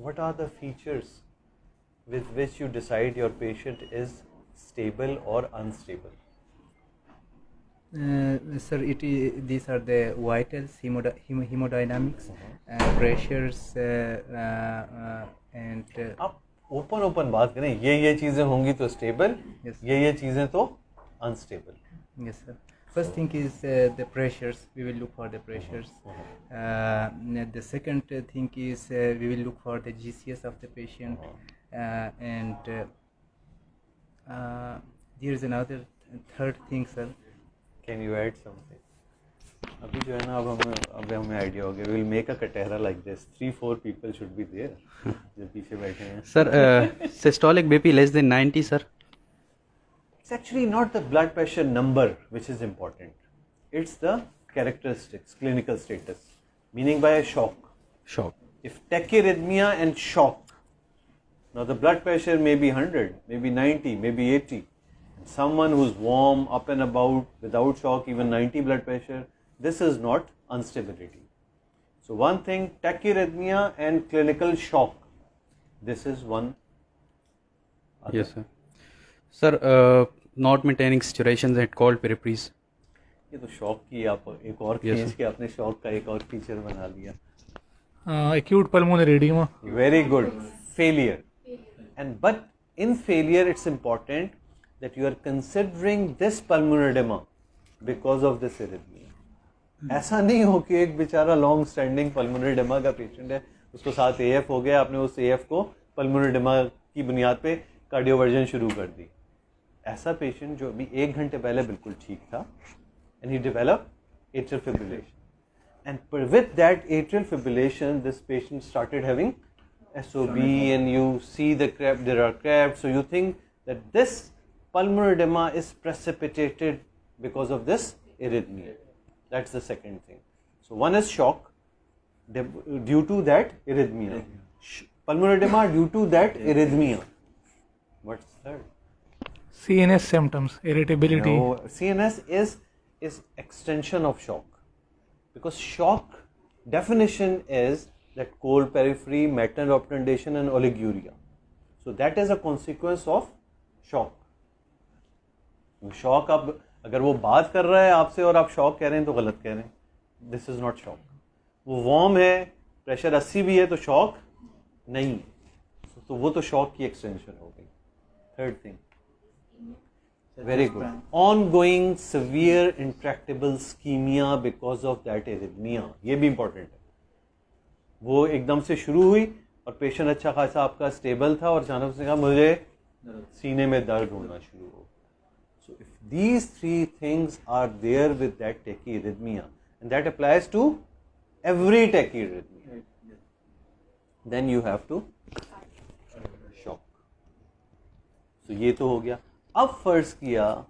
What are the features with which you decide your patient is stable or unstable? Sir, these are the vitals, hemodynamics, pressures, and आप open बात करें, ये चीजें होंगी तो stable, yes, ये चीजें तो unstable. yes sir. First thing is the pressures. We will look for the pressures. The second thing is we will look for the GCS of the patient, and there is another third thing, sir. Can you add something? अभी जो है ना, अब हमें idea हो गया. We will make a Katahara like this. 3-4 people should be there. जो पीछे बैठे हैं. Sir, systolic BP less than 90, sir. It's actually not the blood pressure number which is important. It's the characteristics, clinical status. Meaning by a shock. Shock. If tachyarrhythmia and shock, now the blood pressure may be 100, maybe 90, maybe 80. Someone who's warm, up and about, without shock, even 90 blood pressure, this is not instability. So one thing, tachyarrhythmia and clinical shock, this is one. Yes, sir. Sir, not maintaining saturations at cold peripheries. ये तो shock की आप एक और खींच के आपने shock का एक और फीचर बना लिया. Acute pulmonary edema. Very good. Failure. And but in failure, it's important that you are considering this pulmonary edema because of this arrhythmia. ऐसा नहीं हो कि एक बेचारा लॉन्ग स्टैंडिंग पल्मोनरी एडेमा का पेशेंट है, उसको साथ एएफ हो गया, आपने उस एएफ को पल्मोनरी एडेमा की बुनियाद पे कार्डियोवर्जन शुरू कर दी. ऐसा पेशेंट जो अभी 1 घंटे पहले बिल्कुल ठीक था, and he developed atrial fibrillation, and with that atrial fibrillation this patient started having SOB, and you see the craft, there are crafts, so you think that this pulmonary edema is precipitated because of this arrhythmia. That's the second thing. So one is shock due to that arrhythmia, pulmonary edema due to that arrhythmia. What's third? CNS symptoms, irritability. No, CNS is extension of shock, because shock definition is that cold periphery, maternal obtundation and oliguria. So that is a consequence of shock. Shock, अब अगर वो बात कर रहा है आपसे और आप शॉक कह रहे हैं तो गलत कह रहे हैं. This is not shock. वो वार्म है, प्रेशर 80 भी है तो शॉक नहीं, तो वो तो शॉक की एक्सटेंशन हो गई. Third thing, very good, ongoing severe intractable ischemia because of that arrhythmia. ये भी important है. वो एकदम से शुरू हुई और पेशेंट अच्छा खासा आपका स्टेबल था और अचानक से कहा मुझे सीने में दर्द होना शुरू हो. So if these three things are there with that tachyarrhythmia, and that applies to every tachyarrhythmia, then you have to shock. So ये तो हो गया. अब फर्ज किया